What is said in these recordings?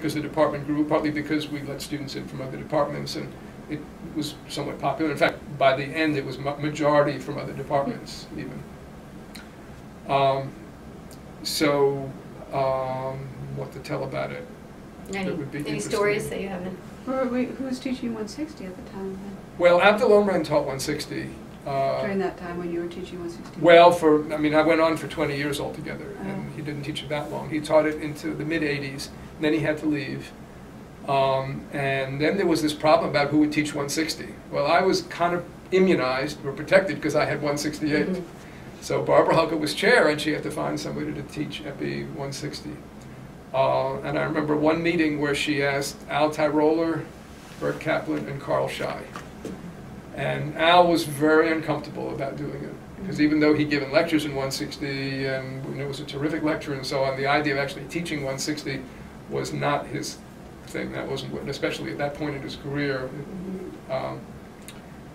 because the department grew, partly because we let students in from other departments, and it was somewhat popular. In fact, by the end, it was majority from other departments, even. What to tell about it? Any stories that you haven't? Who was teaching 160 at the time then? Well, Abdul Omran taught 160. During that time when you were teaching 160? Well, I went on for 20 years altogether, and he didn't teach it that long. He taught it into the mid-'80s, and then he had to leave. And then there was this problem about who would teach 160. Well, I was kind of immunized or protected because I had 168. Mm-hmm. So Barbara Hulka was chair, and she had to find somebody to teach Epi 160. And I remember one meeting where she asked Al Tyroller, Bert Kaplan, and Carl Schei. And Al was very uncomfortable about doing it, because even though he'd given lectures in 160, and it was a terrific lecture and so on, the idea of actually teaching 160 was not his thing. That wasn't what, especially at that point in his career.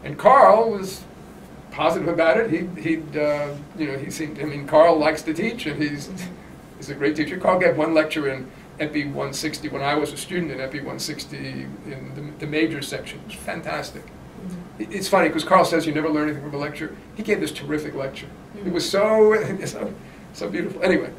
And Carl was positive about it. He seemed. I mean, Carl likes to teach, and he's a great teacher. Carl gave one lecture in Epi 160 when I was a student in Epi 160 in the major section. It was fantastic. It's funny because Carl says you never learn anything from a lecture. He gave this terrific lecture. It was so beautiful. Anyway,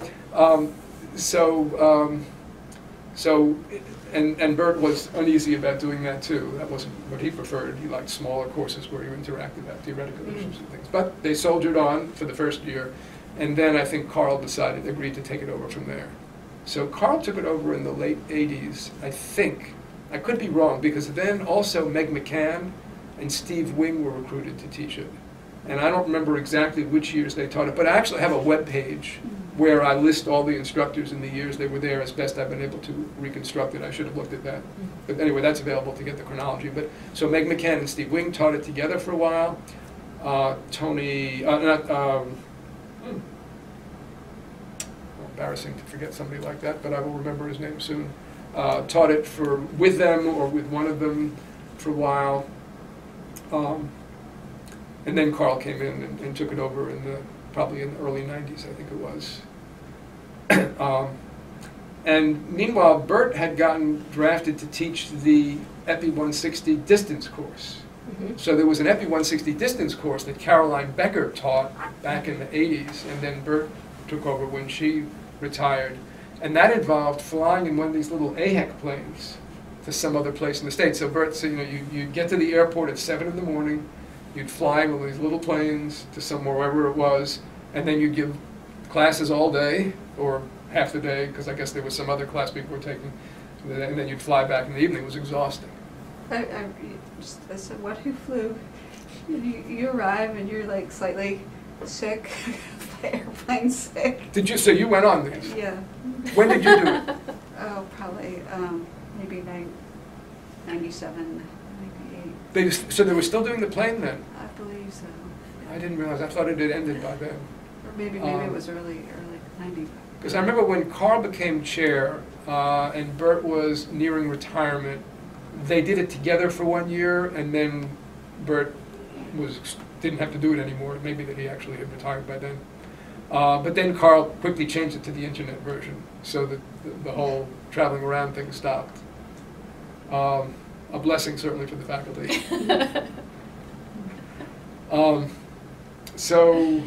and Bert was uneasy about doing that too. That wasn't what he preferred. He liked smaller courses where you interacted about theoretical issues and things. But they soldiered on for the first year, and then I think Carl agreed to take it over from there. So Carl took it over in the late 80s, I think. I could be wrong, because then also Meg McCann and Steve Wing were recruited to teach it. And I don't remember exactly which years they taught it, but I actually have a web page where I list all the instructors in the years they were there as best I've been able to reconstruct it. I should have looked at that. But anyway, that's available to get the chronology. But so Meg McCann and Steve Wing taught it together for a while. Embarrassing to forget somebody like that, but I will remember his name soon. Taught it with them or with one of them for a while. And then Carl came in and took it over probably in the early 90s, I think it was. And meanwhile, Bert had gotten drafted to teach the Epi 160 distance course. So there was an Epi 160 distance course that Caroline Becker taught back in the 80s, and then Bert took over when she retired. And that involved flying in one of these little AHEC planes to some other place in the States. So Bert said, you'd get to the airport at 7 in the morning, you'd fly in one of these little planes to somewhere, wherever it was, and then you'd give classes all day, or half the day, because I guess there was some other class people were taking, and then you'd fly back in the evening. It was exhausting. I said, what, who flew? You arrive and you're like slightly sick, airplane sick. Did you? So you went on these? Yeah. When did you do it? Oh, probably maybe 97, 98. So they were still doing the plane then? I believe so. I didn't realize. I thought it had ended by then. Or maybe it was early 90s. Because I remember when Carl became chair and Bert was nearing retirement, they did it together for 1 year, and then Bert didn't have to do it anymore. Maybe that he actually had retired by then. But then Carl quickly changed it to the internet version, so that the whole traveling around thing stopped. A blessing certainly for the faculty. So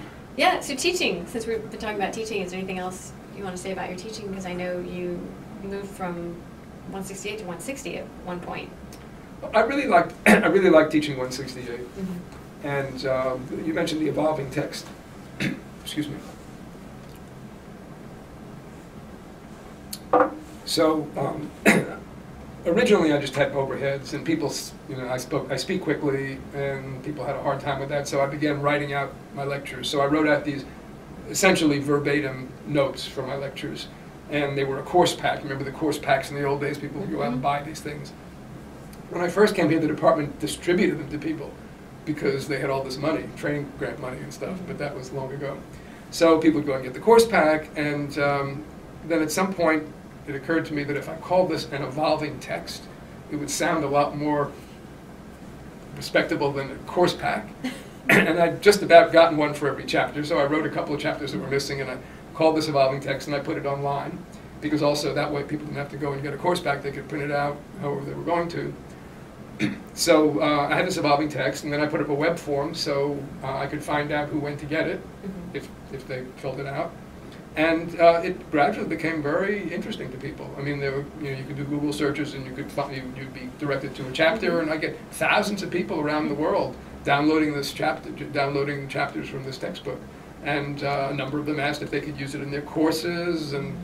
teaching, since we've been talking about teaching, is there anything else you want to say about your teaching? Because I know you moved from 168 to 160 at one point. I really liked teaching 168. And you mentioned the evolving text. Excuse me. So originally I just had overheads, and people, I speak quickly, and people had a hard time with that. So I began writing out my lectures. So I wrote out these essentially verbatim notes for my lectures, and they were a course pack. Remember the course packs in the old days? People would go out and buy these things. When I first came here, the department distributed them to people because they had all this money, training grant money and stuff, but that was long ago. So people would go and get the course pack, and then at some point it occurred to me that if I called this an evolving text, it would sound a lot more respectable than a course pack. And I'd just about gotten one for every chapter, so I wrote a couple of chapters that were missing, and I called this evolving text, and I put it online. because also that way people didn't have to go and get a course back. They could print it out however they were going to. So I had this evolving text, and then I put up a web form so I could find out who went to get it, if they filled it out. And it gradually became very interesting to people. I mean, there were, you could do Google searches, and you'd be directed to a chapter, and I get thousands of people around the world downloading downloading chapters from this textbook. And a number of them asked if they could use it in their courses, and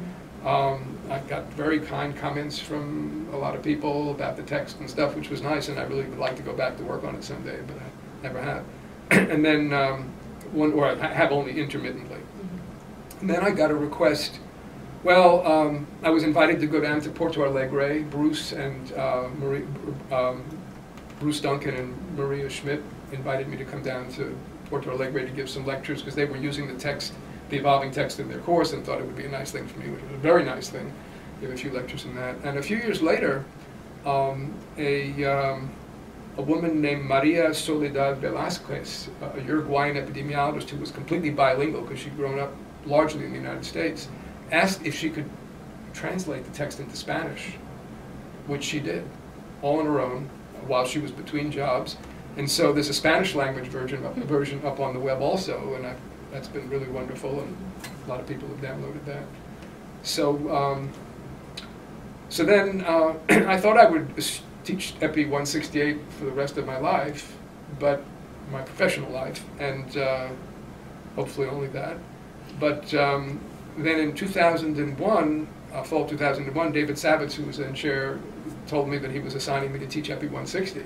I got very kind comments from a lot of people about the text and stuff, which was nice, and I really would like to go back to work on it someday, but I never have. And then, or I have only intermittently. And then I got a request. Well, I was invited to go down to Porto Alegre. Bruce and Bruce Duncan and Maria Schmidt invited me to come down to Porto Alegre to give some lectures, because they were using the text, the evolving text in their course, and thought it would be a nice thing for me, which was a very nice thing. Give a few lectures in that. And a few years later, a woman named Maria Soledad Velázquez, a Uruguayan epidemiologist who was completely bilingual because she'd grown up largely in the United States, asked if she could translate the text into Spanish, which she did, all on her own, while she was between jobs. And so there's a Spanish language version up on the web also, and that's been really wonderful, and a lot of people have downloaded that. So, so then I thought I would teach Epi 168 for the rest of my life, but my professional life, and hopefully only that. But then in 2001, fall 2001, David Savitz, who was then chair, told me that he was assigning me to teach Epi 160.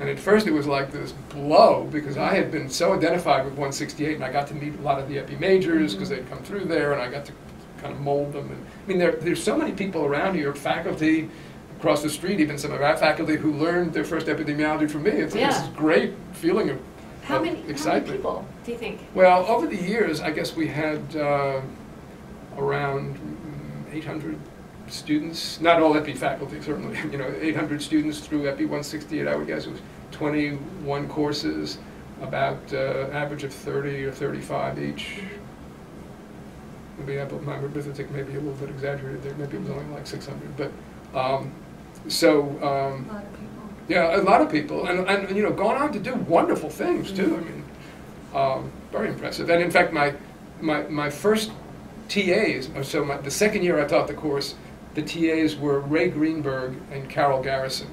And at first it was like this blow, because I had been so identified with 168, and I got to meet a lot of the Epi majors because they'd come through there, and I got to kind of mold them. And, I mean, there's so many people around here, faculty, across the street, even some of our faculty, who learned their first epidemiology from me. It's this great feeling of excitement. How many people do you think? Well, over the years, I guess we had around 800 students, not all Epi faculty, certainly, 800 students through Epi 168, I would guess. It was 21 courses, about average of 30 or 35 each. Maybe my arithmetic may be a little bit exaggerated there. Maybe it was only like 600, but a lot of people. Yeah, a lot of people, and gone on to do wonderful things too. I mean, very impressive. And in fact, my first TAs, so the second year I taught the course, the TAs were Ray Greenberg and Carol Garrison.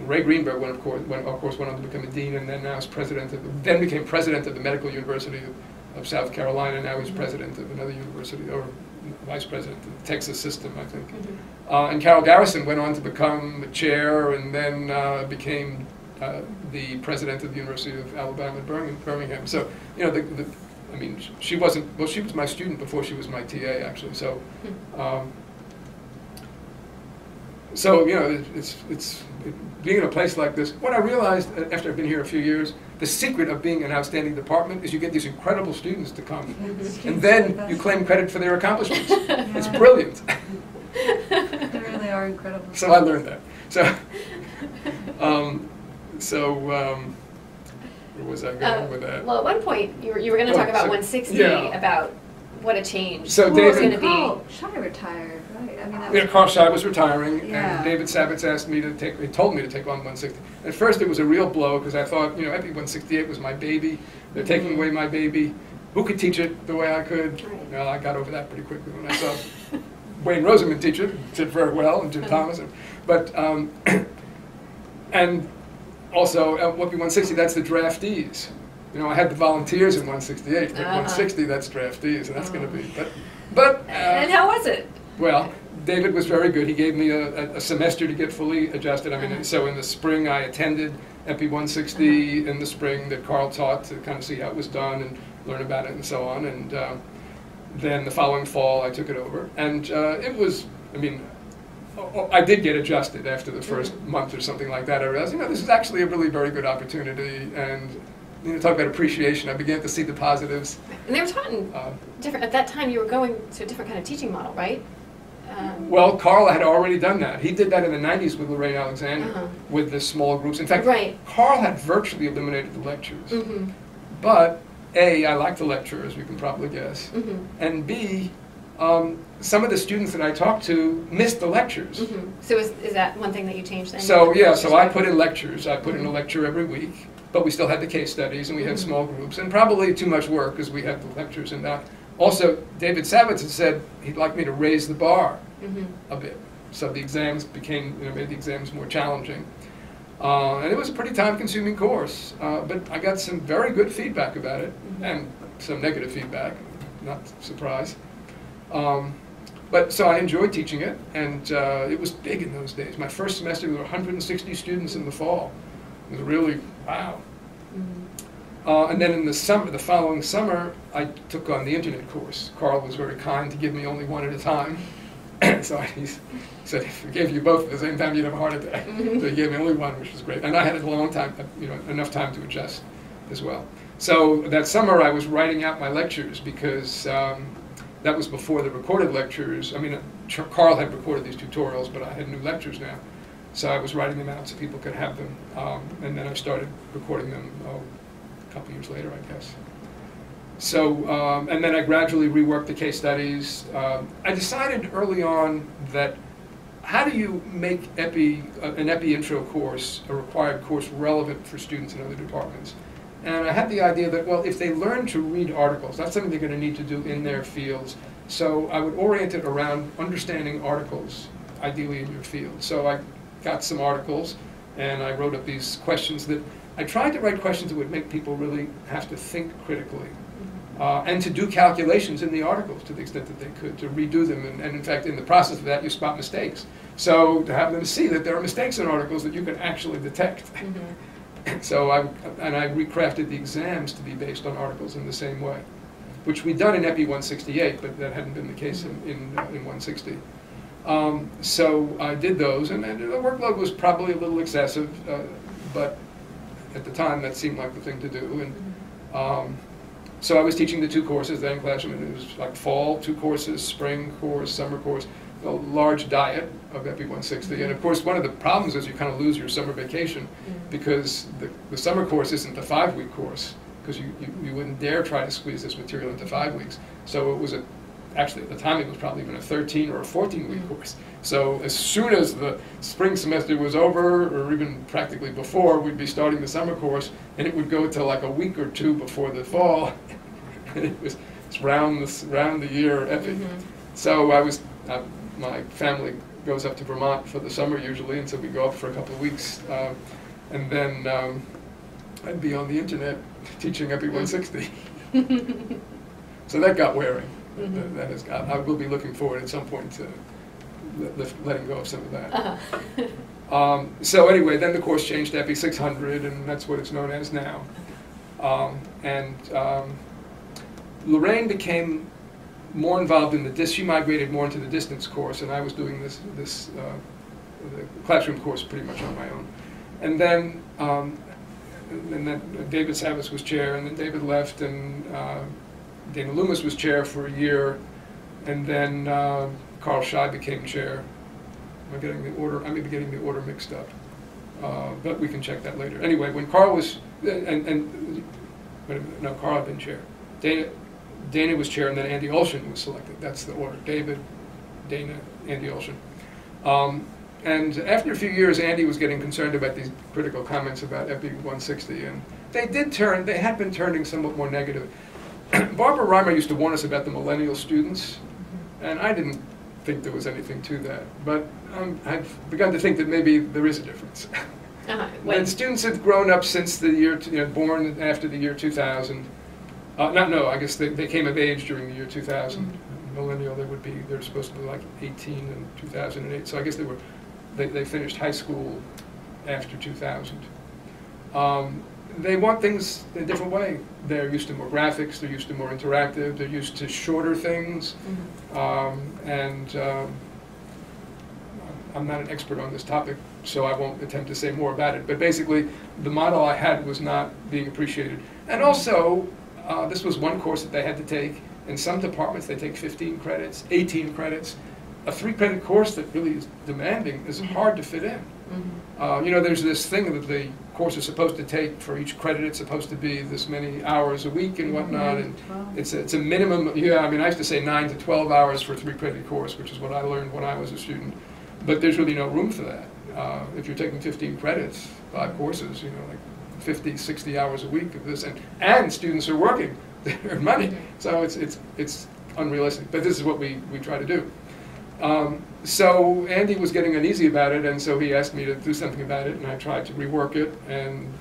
Ray Greenberg went on to become a dean, and then now is then became president of the Medical University of South Carolina. Now he's president of another university, or vice president of the Texas system, I think. And Carol Garrison went on to become a chair, and then became the president of the University of Alabama at Birmingham. So, I mean, she was my student before she was my TA, actually. So, it's being in a place like this. What I realized after I've been here a few years, the secret of being an outstanding department is you get these incredible students to come, and then you claim credit for their accomplishments. It's brilliant. They really are incredible. So I learned that. So, where was I going with that? Well, at one point you were going to talk about 160, about what a change. So Who David, was going to be? Carl Shai retired, right? I mean, that was Carl Shai was retiring, Yeah. and David Savitz he told me to take on 160. At first it was a real blow, because I thought, Epi 168 was my baby. They're taking away my baby. Who could teach it the way I could? Right. Well, I got over that pretty quickly when I saw Wayne Rosenman teach it. Did very well, and Jim Thomas. But, and also, Epi 160, that's the draftees. I had the volunteers in 168, but 160, that's draftees, and that's going to be. But and how was it? Well, David was very good. He gave me a semester to get fully adjusted. I mean, so in the spring I attended Epi 160 in the spring that Carl taught to kind of see how it was done and learn about it and so on. And then the following fall I took it over, and it was. I mean, I did get adjusted after the first month or something like that. I realized, this is actually a really very good opportunity, and. Talk about appreciation. I began to see the positives. And they were taught in different. At that time, you were going to a different kind of teaching model, right? Well, Carl had already done that. He did that in the 90s with Lorraine Alexander, with the small groups. In fact, Carl had virtually eliminated the lectures. But A, I like the lecture, as you can probably guess, and B, some of the students that I talked to missed the lectures. Mm-hmm. So is that one thing that you changed then? So yeah, so I put in lectures. I put in a lecture every week, but we still had the case studies and we had small groups, and probably too much work because we had the lectures and that. Also, David Savitz had said he'd like me to raise the bar a bit, so the exams became, made the exams more challenging. And it was a pretty time-consuming course, but I got some very good feedback about it, and some negative feedback, not a surprise. But so I enjoyed teaching it, and it was big in those days. My first semester, there were 160 students in the fall. It was really, wow. And then in the summer, the following summer, I took on the internet course. Carl was very kind to give me only one at a time. So he said, if I gave you both at the same time, you'd have a heart attack. So he gave me only one, which was great. And I had a long time, enough time to adjust as well. So that summer I was writing out my lectures because that was before the recorded lectures. I mean, Carl had recorded these tutorials, but I had new lectures now. So I was writing them out so people could have them. And then I started recording them a couple years later, I guess. So, and then I gradually reworked the case studies. I decided early on that how do you make an epi intro course, a required course, relevant for students in other departments? And I had the idea that, well, if they learn to read articles, that's something they're going to need to do in their fields. So I would orient it around understanding articles, ideally in your field. So I got some articles, and I wrote up these questions that I tried to write questions that would make people really have to think critically. And to do calculations in the articles to the extent that they could, to redo them. And in fact, in the process of that, you spot mistakes. So to have them see that there are mistakes in articles that you can actually detect. So I recrafted the exams to be based on articles in the same way, which we'd done in Epi 168, but that hadn't been the case in 160. So I did those, and the workload was probably a little excessive, but at the time that seemed like the thing to do. And so I was teaching the two courses then in classroom, and it was like fall, 2 courses, spring course, summer course, a large diet of Epi 160. And of course, one of the problems is you kind of lose your summer vacation because the summer course isn't the 5-week course, because you wouldn't dare try to squeeze this material into 5 weeks. So it was actually at the time it was probably even a 13 or a 14-week course. So as soon as the spring semester was over, or even practically before, we'd be starting the summer course, and it would go to like a week or 2 before the fall. And it's round the year epi. So my family goes up to Vermont for the summer usually, and so we go up for a couple of weeks, and then I'd be on the internet teaching Epi 160. So that got wearing. That has got. I will be looking forward at some point to letting go of some of that. So anyway, then the course changed to Epi 600, and that's what it's known as now. Lorraine became more involved in she migrated more into the distance course, and I was doing the classroom course pretty much on my own. And then David Savitz was chair, and then David left, and Dana Loomis was chair for a year, and then Carl Schei became chair. I'm getting the order. I may be getting the order mixed up, but we can check that later. Anyway, when Carl was no, Carl had been chair. Dana was chair, and then Andy Olshan was selected. That's the order: David, Dana, Andy Olshan. And after a few years, Andy was getting concerned about these critical comments about Epi 160, and they had been turning somewhat more negative. Barbara Reimer used to warn us about the millennial students, and I didn't think there was anything to that, but I've begun to think that maybe there is a difference. When students have grown up since the year, born after the year 2000, I guess they came of age during the year 2000. Millennial, they're supposed to be like 18 in 2008, so I guess they finished high school after 2000. They want things in a different way. They're used to more graphics, they're used to more interactive, they're used to shorter things, and I'm not an expert on this topic, so I won't attempt to say more about it, but basically the model I had was not being appreciated. And also, this was one course that they had to take. In some departments they take 15 credits, 18 credits, a 3-credit course that really is demanding is hard to fit in. You know, there's this thing that the course is supposed to take for each credit. It's supposed to be this many hours a week and whatnot, and it's a minimum. Yeah, I mean, I used to say 9 to 12 hours for a 3-credit course, which is what I learned when I was a student. But there's really no room for that. If you're taking 15 credits, 5 courses, you know, like 50, 60 hours a week of this, and students are working, they earn money, so it's unrealistic. But this is what we try to do. So Andy was getting uneasy about it, and so he asked me to do something about it, and I tried to rework it, and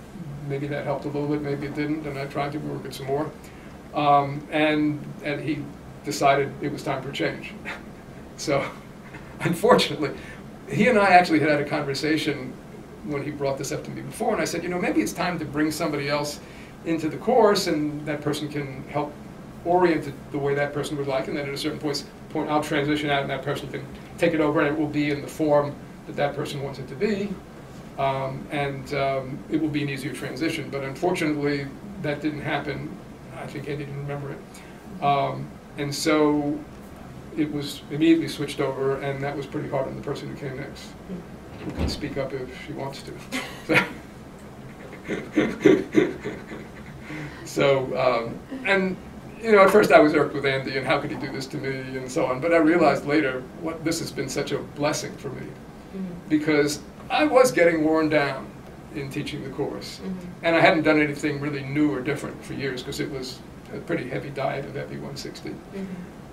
maybe that helped a little bit, maybe it didn't, and I tried to rework it some more. And he decided it was time for change. So, unfortunately, he and I actually had a conversation when he brought this up to me before, and I said, you know, maybe it's time to bring somebody else into the course, and that person can help orient it the way that person would like, and then at a certain point I'll transition out and that person can take it over, and it will be in the form that that person wants it to be, and it will be an easier transition. But unfortunately, that didn't happen. I think Andy didn't remember it. And so it was immediately switched over, and that was pretty hard on the person who came next, who can speak up if she wants to. So, and you know, at first I was irked with Andy, and how could he do this to me, and so on. But I realized later, this has been such a blessing for me, because I was getting worn down in teaching the course, and I hadn't done anything really new or different for years, because it was a pretty heavy diet of Epi 160.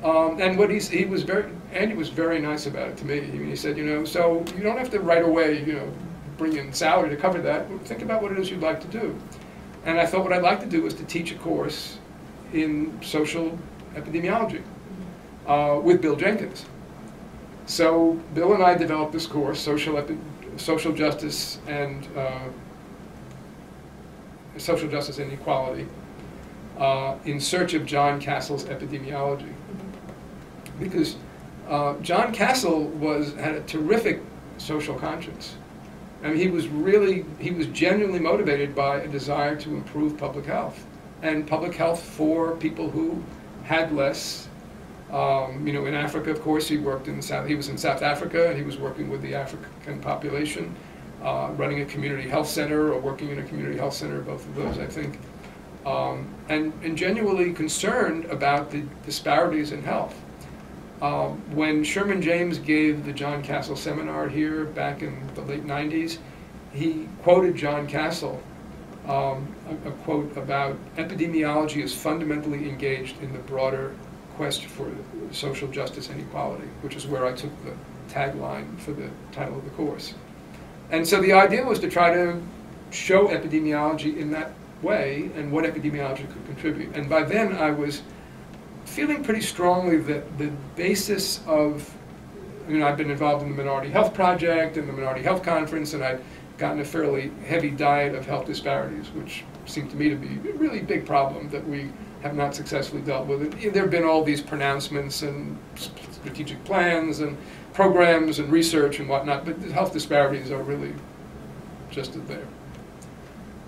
And what Andy was very nice about it to me. He said, you know, so you don't have to right away, you know, bring in salary to cover that. Think about what it is you'd like to do. And I thought what I'd like to do was to teach a course in social epidemiology with Bill Jenkins. So Bill and I developed this course, social justice and equality, in search of John Cassell's epidemiology, because John Cassell had a terrific social conscience. I mean, he was genuinely motivated by a desire to improve public health. And public health for people who had less. You know, in Africa, of course, he was in South Africa, and he was working with the African population, running a community health center or working in a community health center, both of those, I think, and genuinely concerned about the disparities in health. When Sherman James gave the John Cassell seminar here back in the late 90s, he quoted John Cassell, a quote about epidemiology is fundamentally engaged in the broader quest for social justice and equality, which is where I took the tagline for the title of the course. And so the idea was to try to show epidemiology in that way and what epidemiology could contribute. And by then I was feeling pretty strongly that the basis of, you know, I've been involved in the Minority Health Project and the Minority Health Conference, and I'd gotten a fairly heavy diet of health disparities, which seemed to me to be a really big problem that we have not successfully dealt with it. There have been all these pronouncements and strategic plans and programs and research and whatnot, but the health disparities are really just there.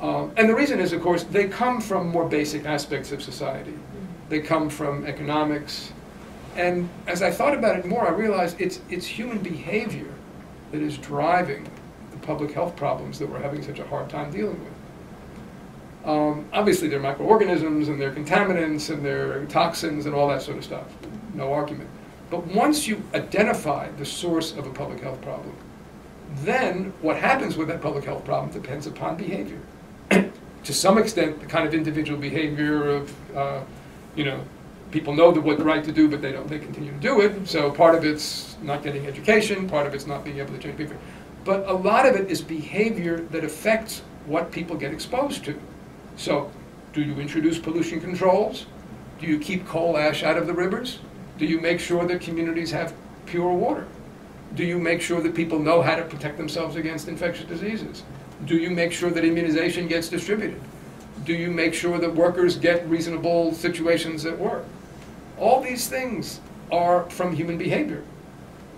And the reason is, of course, they come from more basic aspects of society. They come from economics. And as I thought about it more, I realized it's human behavior that is driving the public health problems that we're having such a hard time dealing with. Obviously, there are microorganisms, and there are contaminants, and there are toxins, and all that sort of stuff. No argument. But once you identify the source of a public health problem, then what happens with that public health problem depends upon behavior. To some extent, the kind of individual behavior of, you know, people know what the right to do, but they continue to do it. So part of it's not getting education, part of it's not being able to change behavior. But a lot of it is behavior that affects what people get exposed to. So, do you introduce pollution controls? Do you keep coal ash out of the rivers? Do you make sure that communities have pure water? Do you make sure that people know how to protect themselves against infectious diseases? Do you make sure that immunization gets distributed? Do you make sure that workers get reasonable situations at work? All these things are from human behavior.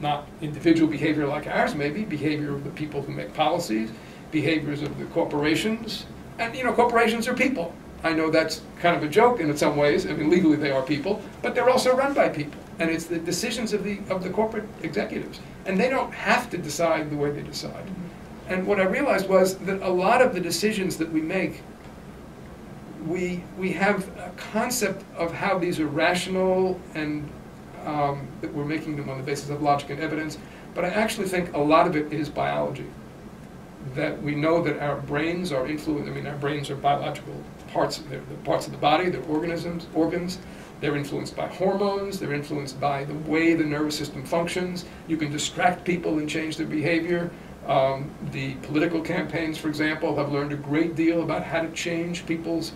Not individual behavior like ours, maybe, behavior of the people who make policies, behaviors of the corporations. And, you know, corporations are people. I know that's kind of a joke in some ways. I mean, legally they are people, but they're also run by people. and it's the decisions of the corporate executives. And they don't have to decide the way they decide. And what I realized was that a lot of the decisions that we make, we have a concept of how these are rational and that we're making them on the basis of logic and evidence, but I actually think a lot of it is biology. That we know that our brains are influenced, I mean, our brains are biological parts, they're the parts of the body, they're organisms, organs. They're influenced by hormones, they're influenced by the way the nervous system functions. You can distract people and change their behavior. The political campaigns, for example, have learned a great deal about how to change people's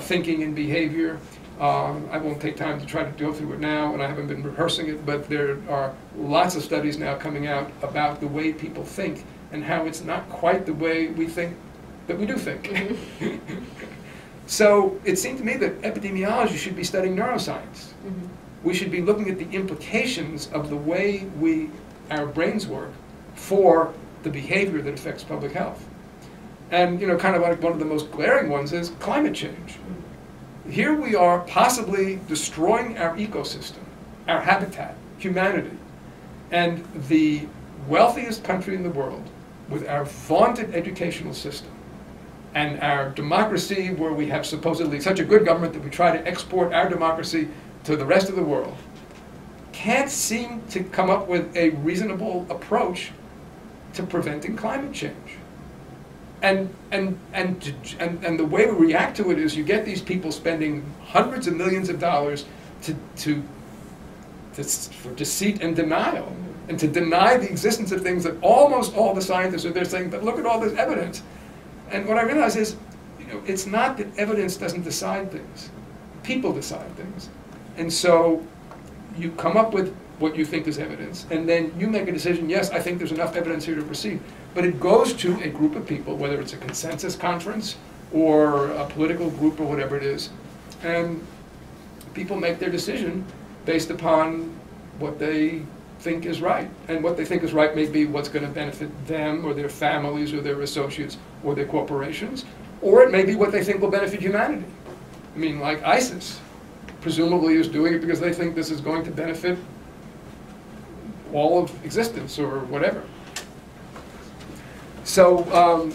thinking and behavior. I won't take time to try to go through it now, and I haven't been rehearsing it, but there are lots of studies now coming out about the way people think and how it's not quite the way we think that we do think. So it seemed to me that epidemiology should be studying neuroscience. We should be looking at the implications of the way our brains work for the behavior that affects public health. And kind of like one of the most glaring ones is climate change. Here we are possibly destroying our ecosystem, our habitat, humanity. And the wealthiest country in the world, with our vaunted educational system, and our democracy, where we have supposedly such a good government that we try to export our democracy to the rest of the world, can't seem to come up with a reasonable approach to preventing climate change. And the way we react to it is you get these people spending hundreds of millions of dollars for deceit and denial, and to deny the existence of things that almost all the scientists are there saying, but look at all this evidence. And what I realize is, it's not that evidence doesn't decide things. People decide things. And so you come up with what you think is evidence, and then you make a decision, yes, I think there's enough evidence here to proceed. But it goes to a group of people, whether it's a consensus conference or a political group or whatever it is, and people make their decision based upon what they think is right. And what they think is right may be what's going to benefit them or their families or their associates or their corporations, or it may be what they think will benefit humanity. I mean, like ISIS presumably is doing it because they think this is going to benefit all of existence or whatever. So,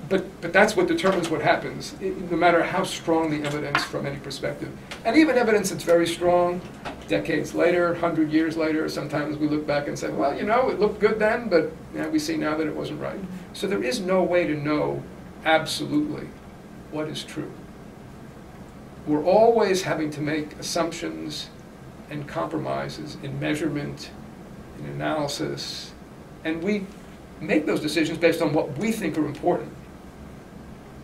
but that's what determines what happens, no matter how strong the evidence from any perspective. And even evidence that's very strong, decades later, 100 years later, sometimes we look back and say, well, it looked good then, but we see now that it wasn't right. So there is no way to know absolutely what is true. We're always having to make assumptions and compromises in measurement, in analysis, and we make those decisions based on what we think are important.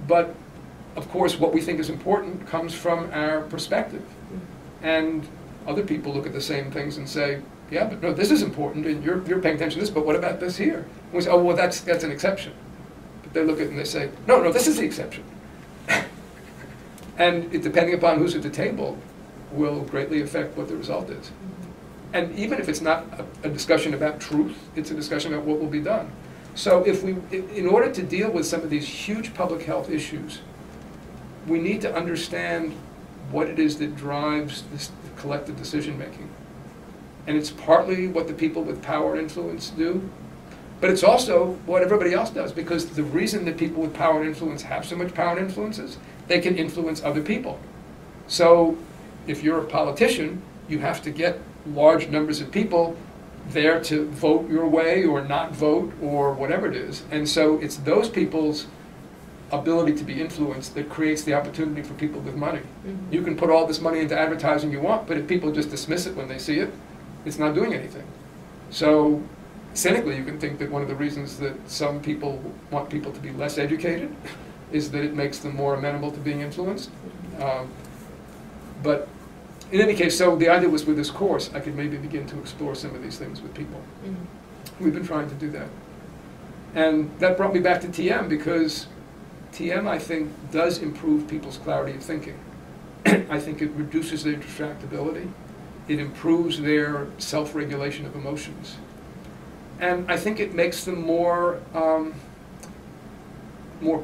But, of course, what we think is important comes from our perspective. And other people look at the same things and say, yeah, but no, this is important, and you're paying attention to this, but what about this here? And we say, oh, well, that's an exception. But they look at it and they say, no, this is the exception. And depending upon who's at the table, will greatly affect what the result is. And even if it's not a discussion about truth, it's a discussion about what will be done. So in order to deal with some of these huge public health issues, we need to understand what it is that drives this collective decision making. And it's partly what the people with power and influence do, but it's also what everybody else does, because the reason that people with power and influence have so much power and influence is they can influence other people. So if you're a politician, you have to get large numbers of people there to vote your way or not vote or whatever it is. And so it's those people's ability to be influenced that creates the opportunity for people with money. You can put all this money into advertising you want, but if people just dismiss it when they see it, it's not doing anything. So cynically, you can think that one of the reasons that some people want people to be less educated is that it makes them more amenable to being influenced. But in any case, so the idea was with this course, I could maybe begin to explore some of these things with people. We've been trying to do that. And that brought me back to TM, because TM, I think, does improve people's clarity of thinking. I think it reduces their distractibility. It improves their self-regulation of emotions. And I think it makes them more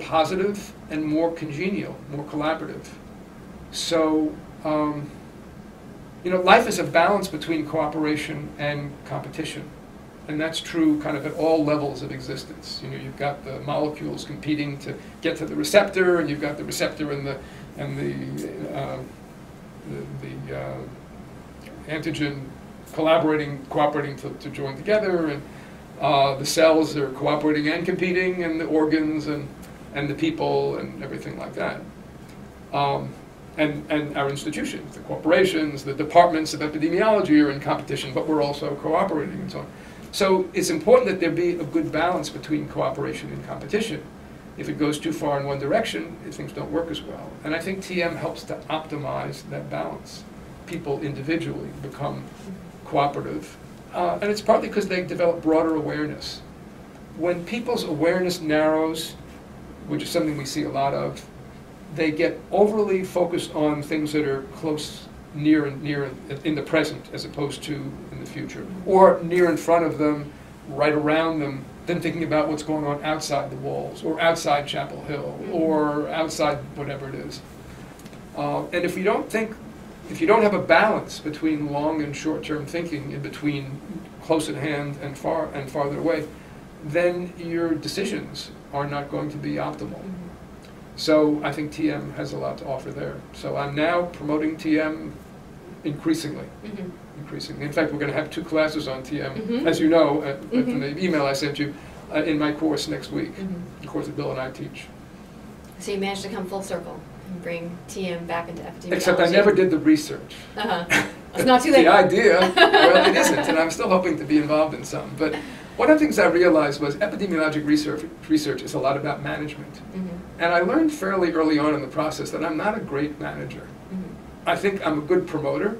positive and more congenial, more collaborative. So You know, life is a balance between cooperation and competition. And that's true kind of at all levels of existence. You know, you've got the molecules competing to get to the receptor, and you've got the receptor and the antigen cooperating to join together, and the cells are cooperating and competing, and the organs and the people and everything like that. And our institutions, the corporations, the departments of epidemiology are in competition, but we're also cooperating and so on. So it's important that there be a good balance between cooperation and competition. If it goes too far in one direction, things don't work as well. And I think TM helps to optimize that balance. People individually become cooperative. And it's partly because they develop broader awareness. When people's awareness narrows, which is something we see a lot of, they get overly focused on things that are close, near in the present, as opposed to in the future, or near in front of them, right around them, than thinking about what's going on outside the walls, or outside Chapel Hill, or outside whatever it is. And if you don't have a balance between long and short-term thinking, in between close at hand and farther away, then your decisions are not going to be optimal. So I think TM has a lot to offer there. So I'm now promoting TM increasingly. Increasingly. In fact, we're going to have 2 classes on TM, as you know, from the email I sent you, in my course next week, the course that Bill and I teach. So you managed to come full circle and bring TM back into epidemiology. Except I never did the research. It's not too late. The idea, well, it isn't, and I'm still hoping to be involved in some. But one of the things I realized was epidemiologic research is a lot about management. And I learned fairly early on in the process that I'm not a great manager. I think I'm a good promoter.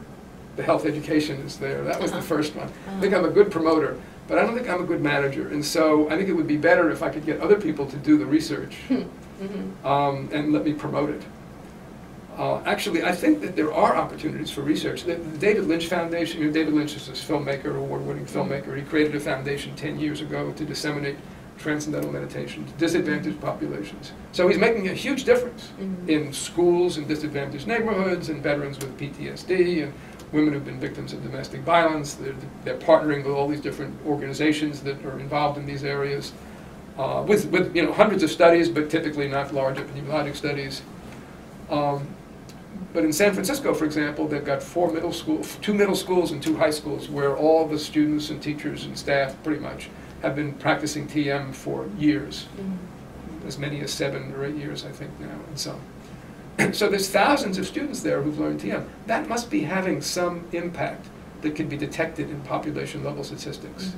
The health education is there. That was the first one. I think I'm a good promoter, but I don't think I'm a good manager. And so I think it would be better if I could get other people to do the research and let me promote it. Actually, I think that there are opportunities for research. The David Lynch Foundation, you know, David Lynch is this filmmaker, award-winning filmmaker. He created a foundation 10 years ago to disseminate transcendental meditation to disadvantaged populations. So he's making a huge difference in schools in disadvantaged neighborhoods, and veterans with PTSD, and women who've been victims of domestic violence. They're partnering with all these different organizations that are involved in these areas, with you know, hundreds of studies, but typically not large epidemiologic studies. But in San Francisco, for example, they've got 2 middle schools and 2 high schools, where all the students and teachers and staff pretty much have been practicing TM for years, as many as 7 or 8 years, I think now, and so. So there's thousands of students there who've learned TM. That must be having some impact that can be detected in population level statistics.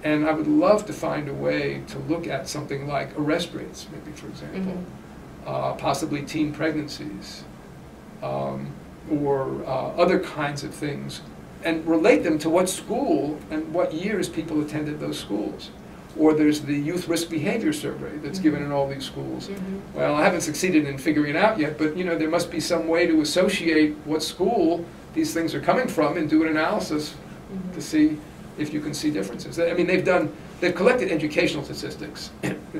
And I would love to find a way to look at something like arrest rates, maybe, for example, possibly teen pregnancies, or other kinds of things, and relate them to what school and what years people attended those schools. Or there's the Youth Risk Behavior Survey that's given in all these schools. Well, I haven't succeeded in figuring it out yet, but you know, there must be some way to associate what school these things are coming from and do an analysis to see if you can see differences. I mean, they've collected educational statistics,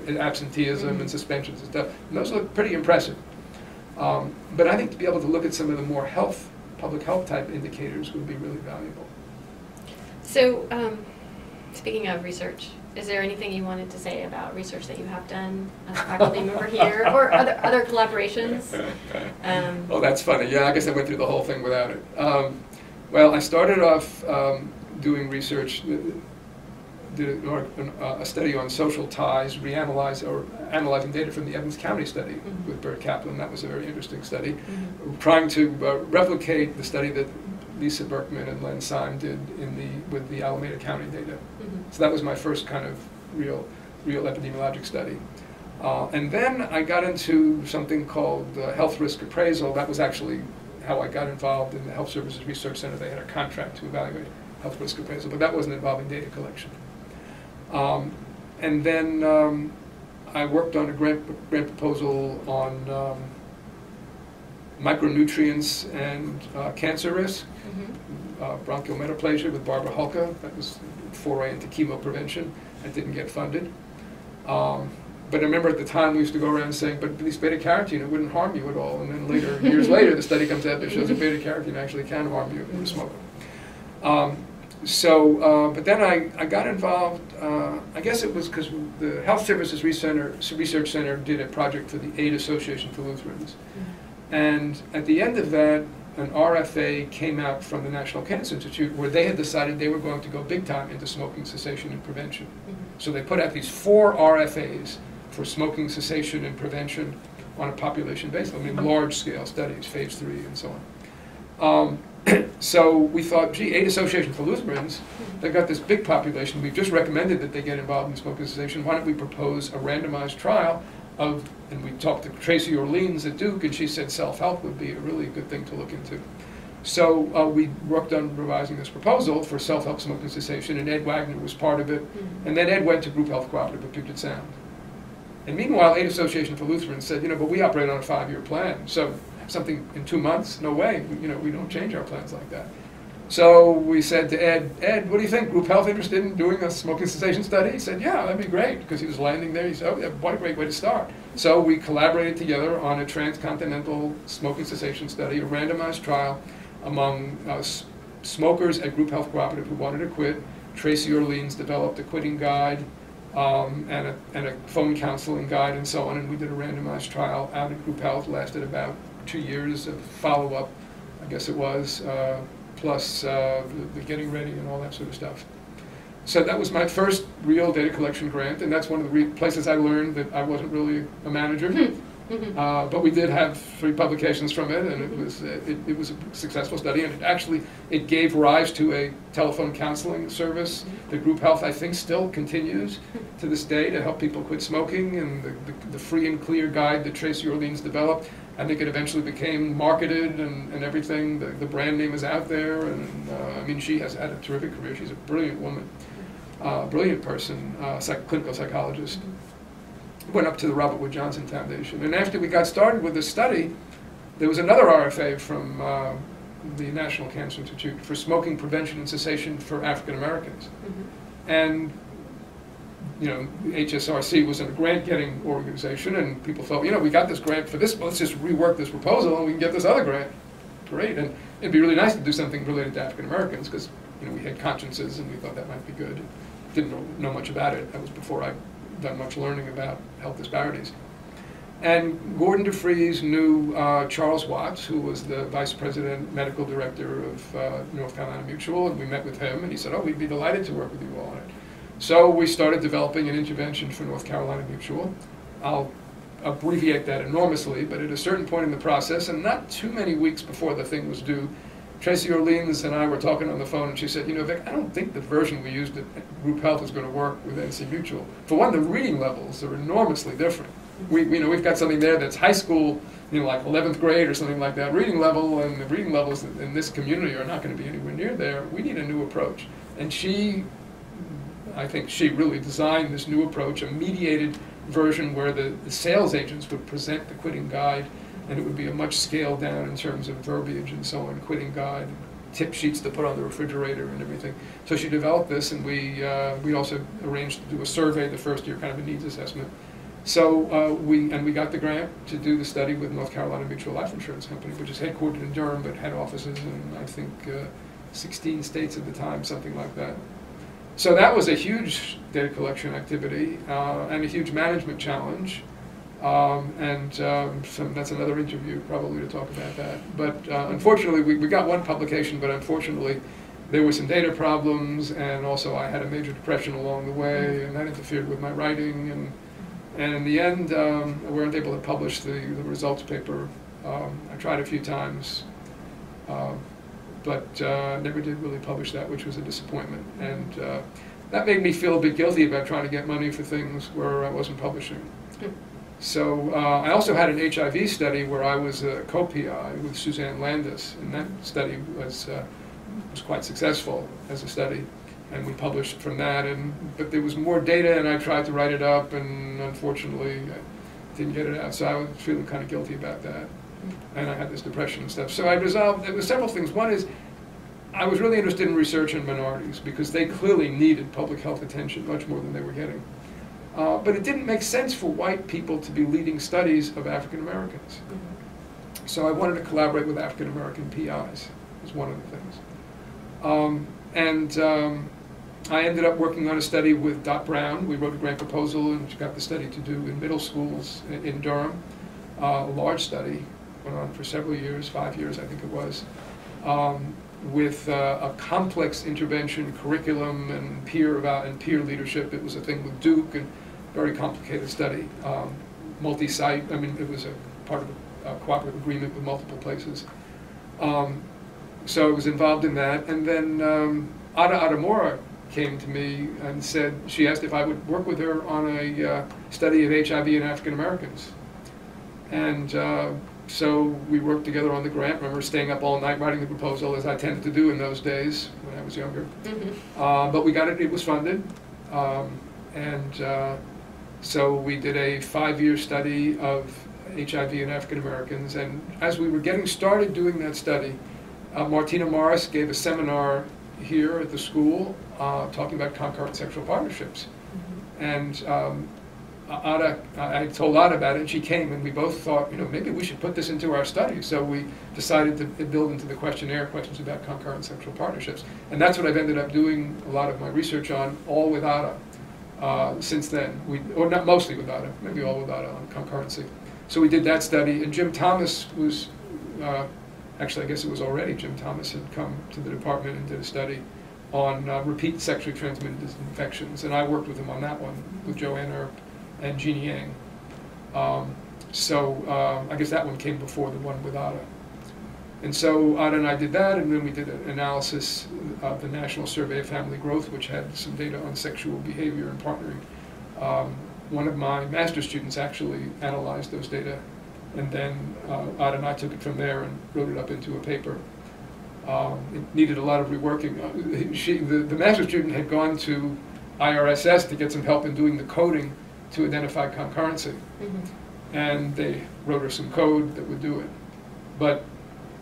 absenteeism and suspensions and stuff, and those look pretty impressive. But I think to be able to look at some of the more public health type indicators would be really valuable. So, speaking of research, is there anything you wanted to say about research that you have done as a faculty member here, or other collaborations? Oh, that's funny. Yeah, I guess I went through the whole thing without it. Well, I started off doing research, did a study on social ties, analyzing data from the Evans County study with Bert Kaplan. That was a very interesting study. Trying to replicate the study that Lisa Berkman and Len Syme did with the Alameda County data. So that was my first kind of real epidemiologic study. And then I got into something called health risk appraisal. That was actually how I got involved in the Health Services Research Center. They had a contract to evaluate health risk appraisal, but that wasn't involving data collection. And then I worked on a grant proposal on micronutrients and cancer risk, bronchial metaplasia with Barbara Hulka. That was a foray into chemo prevention. That didn't get funded. But I remember at the time we used to go around saying, but at least beta-carotene, it wouldn't harm you at all. And then later, years later, the study comes out that shows that beta-carotene actually can harm you if you're a smoker. But then I got involved, I guess it was because the Health Services Research Center did a project for the AIDS Association for Lutherans. And at the end of that, an RFA came out from the National Cancer Institute where they had decided they were going to go big time into smoking cessation and prevention. So they put out these 4 RFAs for smoking cessation and prevention on a population basis. I mean, large-scale studies, phase 3 and so on. So we thought, gee, AIDS Association for Lutherans, they've got this big population. We've just recommended that they get involved in smoking cessation. Why don't we propose a randomized trial of, and we talked to Tracy Orleans at Duke, and she said self-help would be a really good thing to look into. So we worked on revising this proposal for self-help smoking cessation, and Ed Wagner was part of it. And then Ed went to Group Health Cooperative of Puget Sound. And meanwhile, AIDS Association for Lutherans said, but we operate on a 5-year plan. So something in 2 months, no way. We don't change our plans like that. So we said to Ed, what do you think? Group Health interested in doing a smoking cessation study? He said, yeah, that'd be great, because he was landing there. He said, oh, yeah, what a great way to start. So we collaborated together on a transcontinental smoking cessation study, a randomized trial among smokers at Group Health Cooperative who wanted to quit. Tracy Orleans developed a quitting guide and a phone counseling guide and so on, and we did a randomized trial out at Group Health. Lasted about 2 years of follow-up, I guess it was, plus the getting ready and all that sort of stuff. So that was my first real data collection grant, and that's one of the places I learned that I wasn't really a manager. But we did have 3 publications from it, and it was a successful study, and it gave rise to a telephone counseling service. The Group Health, I think, still continues to this day to help people quit smoking, and the free and clear guide that Tracy Orleans developed, I think it eventually became marketed and everything. The brand name is out there, and I mean, she has had a terrific career. She's a brilliant woman, brilliant person, clinical psychologist. Went up to the Robert Wood Johnson Foundation. And after we got started with this study, there was another RFA from the National Cancer Institute for smoking prevention and cessation for African-Americans. And HSRC was a grant-getting organization, and people thought, we got this grant for this, well, let's just rework this proposal and we can get this other grant. Great, and it'd be really nice to do something related to African-Americans because, we had consciences and we thought that might be good. Didn't know much about it. That was before I'd done much learning about health disparities. And Gordon DeFries knew Charles Watts, who was the Vice President Medical Director of North Carolina Mutual, and we met with him, and he said, oh, we'd be delighted to work with you all on it. So we started developing an intervention for North Carolina Mutual. I'll abbreviate that enormously, but at a certain point in the process, and not too many weeks before the thing was due, Tracy Orleans and I were talking on the phone, and she said, Vic, I don't think the version we used at Group Health is going to work with NC Mutual. For one, the reading levels are enormously different. We've got something there that's high school, like 11th grade or something like that reading level, and the reading levels in this community are not going to be anywhere near there. We need a new approach. And I think she really designed this new approach, a mediated version where the sales agents would present the quitting guide, and it would be a much scaled down in terms of verbiage and so on, quitting guide, tip sheets to put on the refrigerator and everything. So she developed this, and we also arranged to do a survey the first year, kind of a needs assessment. So we got the grant to do the study with North Carolina Mutual Life Insurance Company, which is headquartered in Durham, but had offices in, I think, 16 states at the time, something like that. So that was a huge data collection activity and a huge management challenge. That's another interview probably to talk about that. But unfortunately, we got one publication, but unfortunately there were some data problems, and also I had a major depression along the way, and that interfered with my writing. And in the end, we weren't able to publish the results paper. I tried a few times, but never did really publish that, which was a disappointment. And that made me feel a bit guilty about trying to get money for things where I wasn't publishing. So I also had an HIV study where I was a co-PI with Suzanne Landis, and that study was quite successful as a study, and we published from that. But there was more data, and I tried to write it up, and unfortunately I didn't get it out. So I was feeling kind of guilty about that, and I had this depression and stuff. So I resolved. There were several things. One is I was really interested in research in minorities because they clearly needed public health attention much more than they were getting. But it didn't make sense for white people to be leading studies of African Americans. So I wanted to collaborate with African American PIs, was one of the things. I ended up working on a study with Dot Brown. We wrote a grant proposal and got the study to do in middle schools in Durham. A large study, went on for several years, 5 years I think it was, with a complex intervention curriculum and peer leadership. It was a thing with Duke, and very complicated study, multi-site. I mean, it was a part of a cooperative agreement with multiple places. So I was involved in that, and then Ada Adamora came to me and said, she asked if I would work with her on a study of HIV in African Americans. And so we worked together on the grant. I remember staying up all night writing the proposal, as I tended to do in those days when I was younger. But we got it, it was funded. So we did a 5-year study of HIV in African Americans. And as we were getting started doing that study, Martina Morris gave a seminar here at the school talking about concurrent sexual partnerships. And I told Ada about it, and she came, and we both thought, maybe we should put this into our study. So we decided to build into the questionnaire questions about concurrent sexual partnerships. And that's what I've ended up doing a lot of my research on, all with Ada since then. Or not mostly with Ada, maybe all with Ada on concurrency. So we did that study, and Jim Thomas was, actually I guess it was already Jim Thomas had come to the department and did a study on repeat sexually transmitted infections. And I worked with him on that one, with Joanne Earp and Jeannie Yang. I guess that one came before the one with Ada. And so Ada and I did that, and then we did an analysis of the National Survey of Family Growth, which had some data on sexual behavior and partnering. One of my master's students actually analyzed those data, and then Ada and I took it from there and wrote it up into a paper. It needed a lot of reworking. The master's student had gone to IRSS to get some help in doing the coding to identify concurrency. And they wrote her some code that would do it. But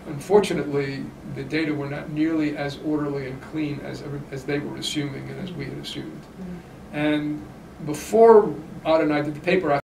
unfortunately, the data were not nearly as orderly and clean as they were assuming and as we had assumed. And before Ada and I did the paper, I